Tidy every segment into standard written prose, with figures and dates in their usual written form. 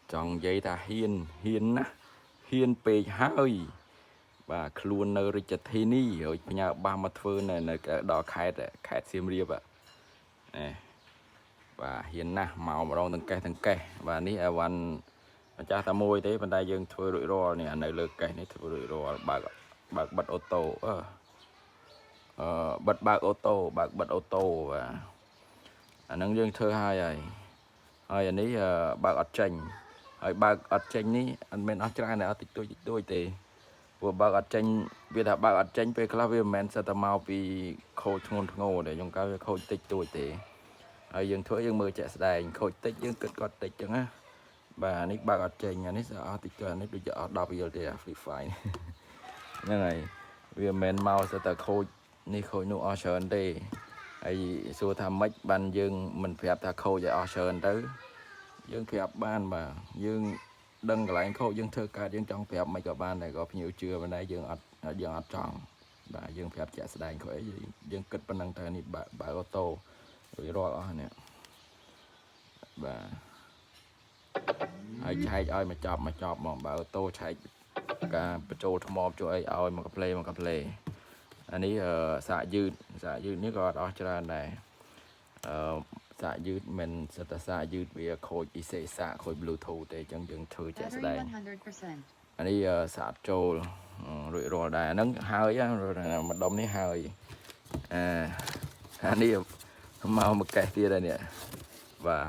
trong giấy ta hiên á hiên pe hơi và luôn nơi richard thi ni rồi nhà ba mặt phơi này là cái đỏ khai xiêm riệp ạ này và hiên na màu mà đông từng cây và ní ởวันcha ta môi thế bên đây dương thôi rủi ro này này lược cây này thôi rủi ro bạc bật ô tô bật bạc ô tô và nâng dương thơ hai rồi hai anh ấy bạc ở tranhហើយបើកអត់ចេញនេះអត់មែនអស់ច្រើនតែអត់តិចតួចទេព្រោះបើកអត់ចេញវាថាបើកអត់ចេញពេលខ្លះវាមិនមែនសិតតែមកពីខូចធ្ងន់ធ្ងរទេខ្ញុំកៅវាខូចតិចតួចទេហើយយើងធ្វើយើងមើលជាក់ស្ដែងខូចតិចយើងគិតគាត់តិចចឹងណាបាទនេះបើកអត់ចេញអានេះស្អស់តិចតួចនេះដូចជាអស់10រៀលទេអា Free Fire ហ្នឹងហើយវាមិនមែនមកសិតតែខូចនេះខូចនោះអស់ច្រើនទេហើយសួរថាម៉េចបានយើងមិនប្រាប់ថាខូចឲ្យអស់ច្រើនទៅយើងប្រាប់បានបាទយើងដឹងកន្លែងខូចយើងធ្វើកើតយើងចង់ប្រាប់មិនក៏បានតែក៏ភ្ញៀវជឿប៉ុន្តែយើងអត់ចង់បាទយើងប្រាប់ជាក់ស្ដែងខូចអីយើងគិតប៉ុណ្ណឹងទៅនេះបើអូតូរួចរាល់អស់នេះបាទហើយឆែកឲ្យមកចប់ហ្មងបើអូតូឆែកការបញ្ចូលថ្មជួយអីឲ្យមកកាផ្លេអានេះសាកយឺតនេះក៏អត់អស់ច្រើនដែរសាកយឺតមិនសិតតែសាកយឺតវាខូចអ៊ីសេសាកខូច Bluetooth ទេអញ្ចឹងយើងធ្វើជាក់ស្ដែងអានេះសាកចូលរួចរាល់ដែរហ្នឹងហើយម្ដុំនេះហើយអានេះមកមួយកេះទៀតហើយនេះបាទ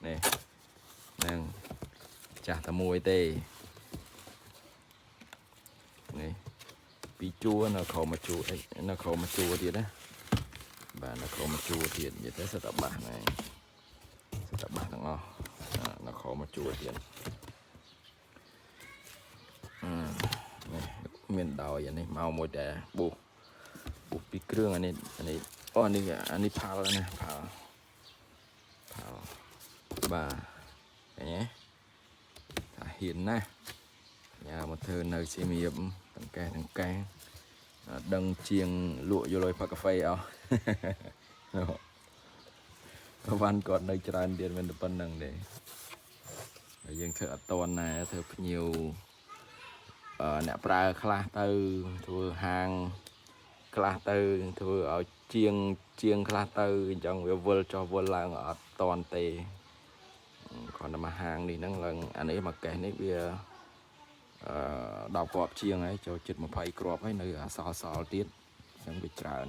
នេះហ្នឹងចាស់តែមួយទេនេះពីជួរនៅក្រោមមកជួរនៅក្រោមមកជួរទៀតណាបាទនៅក្រោមមកជួរទៀតនិយាយទៅសិតតែបាសហ្នឹងសិតតែបាសទាំងអស់នៅក្រោមមកជួរទៀតនេះមានដោយអានេះមកមួយតែបុះពីគ្រឿងអានេះអូអានេះផាល់ណាផាល់បាទឃើញទេថាហ៊ានណាស់ញ៉ាមកធ្វើនៅសៀមរាបទាំងកែដឹងជាងលក់យកលុយផឹកកាហ្វេអស់វ៉ាន់គាត់នៅច្រើនទៀតមិនតែប៉ុណ្្នឹងទេហើយយើងធ្វើអត់តន់ណាធ្វើភ្ញៀវអ្នកប្រើខ្លះទៅធ្វើហាងខ្លះទៅធ្វើឲ្យជាងខ្លះទៅអញ្ចឹងវាវិលចុះវិលឡើងអត់តន់ទេគ្រាន់តែមកហាងនេះហ្នឹងឡើងអានេះមកកេះនេះវា10គ្រាប់ជាងហើយចូលជិត20គ្រាប់ហើយនៅសល់ទៀតអញ្ចឹងវាច្រើន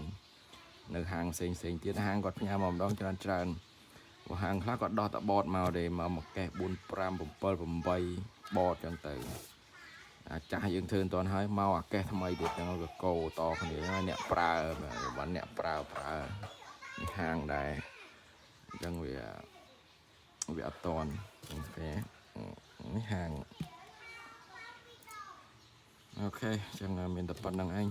នៅហាងផ្សេងទៀតហាងគាត់ផ្ញើមកម្ដងច្រើនព្រោះហាងខ្លះគាត់ដោះតបតមកទេមកកេះ4 5 7 8បតអញ្ចឹងទៅចាស់យើងធ្វើមិនទាន់ហើយមកអាកេះថ្មីទៀតចឹងក៏កោតគ្នាអ្នកប្រើបាទអ្នកប្រើនេះហាងដែរអញ្ចឹងវាអត់តន់ទេនេះហាងអូខេអញ្ចឹងមានតែប៉ុណ្្នឹងឯង